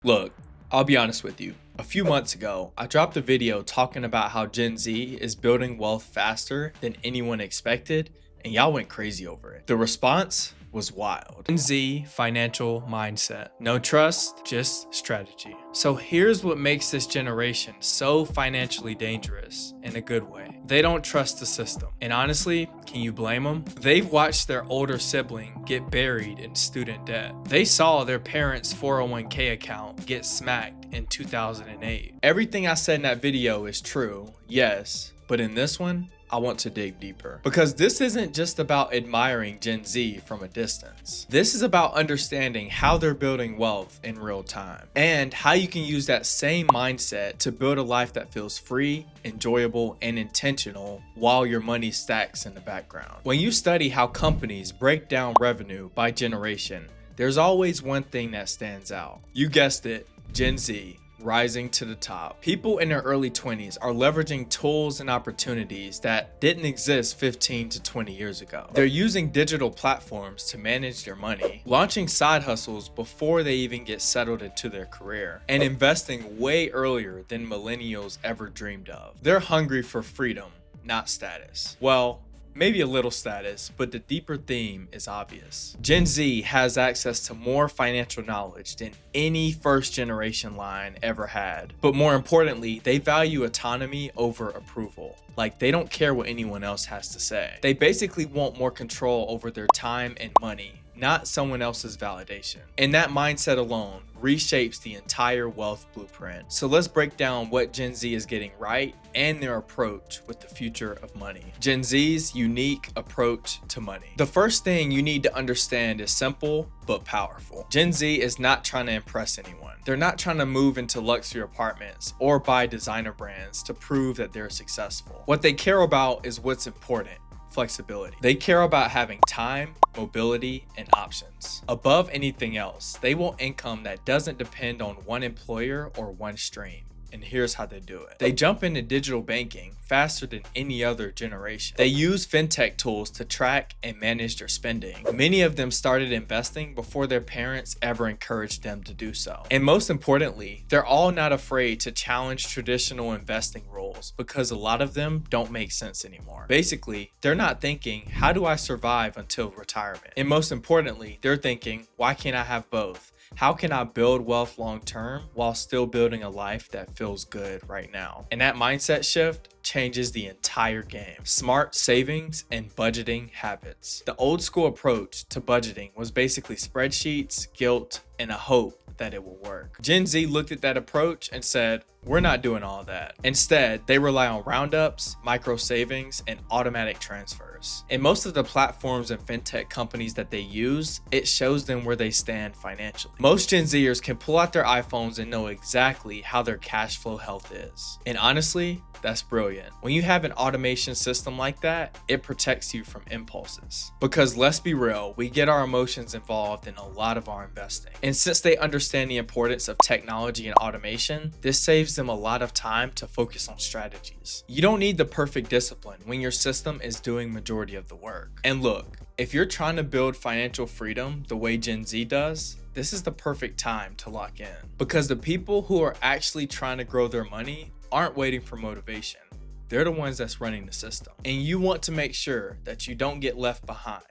Look, I'll be honest with you. A few months ago, I dropped a video talking about how Gen Z is building wealth faster than anyone expected, and y'all went crazy over it. The response was wild. Gen Z financial mindset. No trust, just strategy. So here's what makes this generation so financially dangerous in a good way. They don't trust the system. And honestly, can you blame them? They've watched their older sibling get buried in student debt. They saw their parents' 401k account get smacked in 2008. Everything I said in that video is true, yes, but in this one, I want to dig deeper. Because this isn't just about admiring Gen Z from a distance. This is about understanding how they're building wealth in real time and how you can use that same mindset to build a life that feels free, enjoyable, and intentional while your money stacks in the background. When you study how companies break down revenue by generation, there's always one thing that stands out. You guessed it, Gen Z. Rising to the top. People in their early 20s are leveraging tools and opportunities that didn't exist 15 to 20 years ago. They're using digital platforms to manage their money, launching side hustles before they even get settled into their career, and investing way earlier than millennials ever dreamed of. They're hungry for freedom, not status. Well, maybe a little status, but the deeper theme is obvious. Gen Z has access to more financial knowledge than any first generation line ever had. But more importantly, they value autonomy over approval. Like, they don't care what anyone else has to say. They basically want more control over their time and money, not someone else's validation. And that mindset alone reshapes the entire wealth blueprint. So let's break down what Gen Z is getting right and their approach with the future of money. Gen Z's unique approach to money. The first thing you need to understand is simple but powerful. Gen Z is not trying to impress anyone. They're not trying to move into luxury apartments or buy designer brands to prove that they're successful. What they care about is what's important. Flexibility. They care about having time, mobility, and options. Above anything else, they want income that doesn't depend on one employer or one stream. And here's how they do it. They jump into digital banking faster than any other generation. They use fintech tools to track and manage their spending. Many of them started investing before their parents ever encouraged them to do so. And most importantly, they're all not afraid to challenge traditional investing rules because a lot of them don't make sense anymore. Basically, they're not thinking, how do I survive until retirement? And most importantly, they're thinking, why can't I have both? How can I build wealth long term while still building a life that feels good right now? And that mindset shift changes the entire game. Smart savings and budgeting habits. The old school approach to budgeting was basically spreadsheets, guilt, and a hope that it will work. Gen Z looked at that approach and said, we're not doing all that. Instead, they rely on roundups, micro savings, and automatic transfers. In most of the platforms and fintech companies that they use, it shows them where they stand financially. Most Gen Zers can pull out their iPhones and know exactly how their cash flow health is. And honestly, that's brilliant. When you have an automation system like that, it protects you from impulses. Because let's be real, we get our emotions involved in a lot of our investing. And since they understand the importance of technology and automation, this saves them a lot of time to focus on strategies. You don't need the perfect discipline when your system is doing majority of the work. And look, if you're trying to build financial freedom the way Gen Z does, this is the perfect time to lock in. Because the people who are actually trying to grow their money aren't waiting for motivation. They're the ones that's running the system. And you want to make sure that you don't get left behind.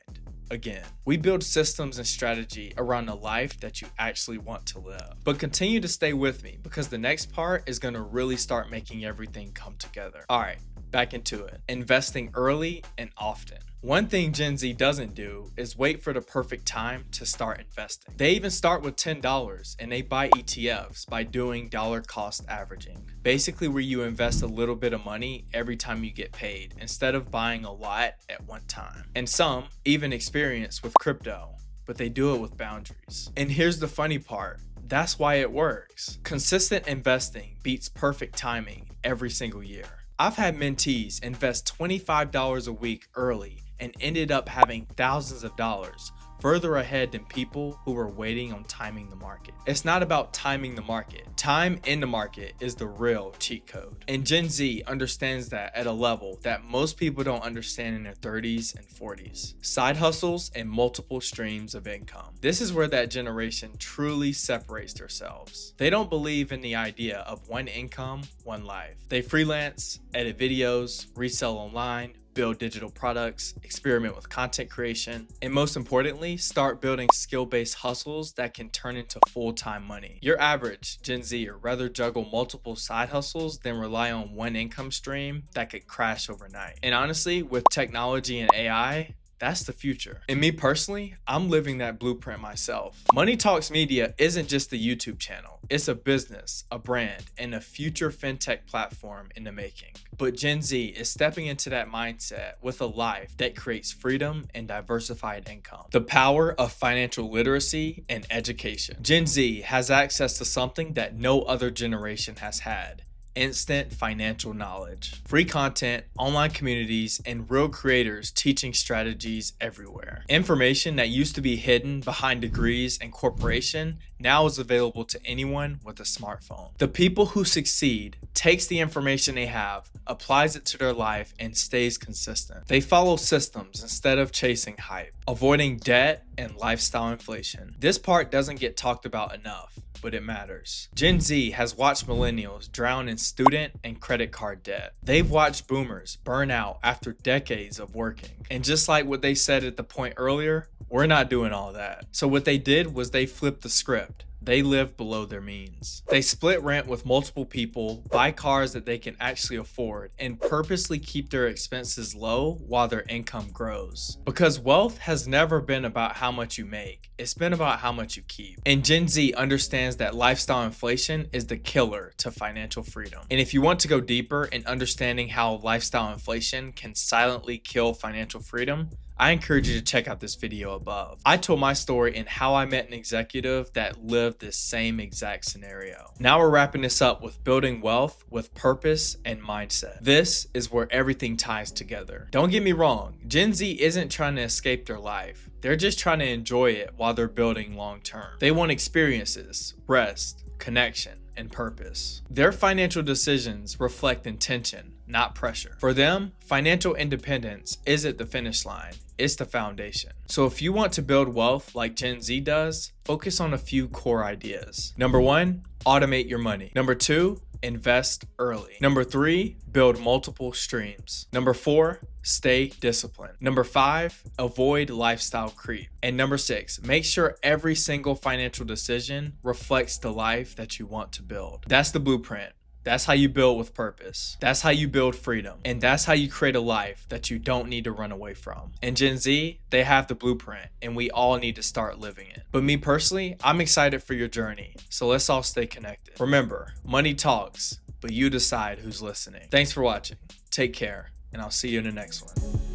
Again, we build systems and strategy around the life that you actually want to live. But continue to stay with me because the next part is going to really start making everything come together. All right, back into it. Investing early and often. One thing Gen Z doesn't do is wait for the perfect time to start investing. They even start with $10 and they buy ETFs by doing dollar cost averaging. Basically where you invest a little bit of money every time you get paid instead of buying a lot at one time. And some even experience with crypto, but they do it with boundaries. And here's the funny part. That's why it works. Consistent investing beats perfect timing every single year. I've had mentees invest $25 a week early and ended up having thousands of dollars further ahead than people who are waiting on timing the market. It's not about timing the market. Time in the market is the real cheat code. And Gen Z understands that at a level that most people don't understand in their 30s and 40s. Side hustles and multiple streams of income. This is where that generation truly separates themselves. They don't believe in the idea of one income, one life. They freelance, edit videos, resell online, build digital products, experiment with content creation, and most importantly, start building skill-based hustles that can turn into full-time money. Your average Gen Zer rather juggle multiple side hustles than rely on one income stream that could crash overnight. And honestly, with technology and AI, that's the future. And me personally, I'm living that blueprint myself. Money Talks Media isn't just a YouTube channel. It's a business, a brand, and a future fintech platform in the making. But Gen Z is stepping into that mindset with a life that creates freedom and diversified income. The power of financial literacy and education. Gen Z has access to something that no other generation has had. Instant financial knowledge, free content, online communities, and real creators teaching strategies everywhere. Information that used to be hidden behind degrees and corporation now is available to anyone with a smartphone. The people who succeed takes the information they have, applies it to their life, and stays consistent. They follow systems instead of chasing hype, avoiding debt and lifestyle inflation. This part doesn't get talked about enough, but it matters. Gen Z has watched millennials drown in student and credit card debt. They've watched boomers burn out after decades of working. And just like what they said at the point earlier, we're not doing all that. So what they did was they flipped the script. They live below their means. They split rent with multiple people, buy cars that they can actually afford, and purposely keep their expenses low while their income grows. Because wealth has never been about how much you make. It's been about how much you keep. And Gen Z understands that lifestyle inflation is the killer to financial freedom. And if you want to go deeper in understanding how lifestyle inflation can silently kill financial freedom, I encourage you to check out this video above. I told my story and how I met an executive that lived this same exact scenario. Now we're wrapping this up with building wealth with purpose and mindset. This is where everything ties together. Don't get me wrong, Gen Z isn't trying to escape their life. They're just trying to enjoy it while they're building long term. They want experiences, rest, connection, and purpose. Their financial decisions reflect intention, not pressure. For them, financial independence isn't the finish line, it's the foundation. So if you want to build wealth like Gen Z does, focus on a few core ideas. Number 1, automate your money. Number 2, invest early. Number 3, build multiple streams. Number 4, stay disciplined. Number 5, avoid lifestyle creep. And number 6, make sure every single financial decision reflects the life that you want to build. That's the blueprint. That's how you build with purpose. That's how you build freedom. And that's how you create a life that you don't need to run away from. And Gen Z, they have the blueprint and we all need to start living it. But me personally, I'm excited for your journey. So let's all stay connected. Remember, money talks, but you decide who's listening. Thanks for watching. Take care, and I'll see you in the next one.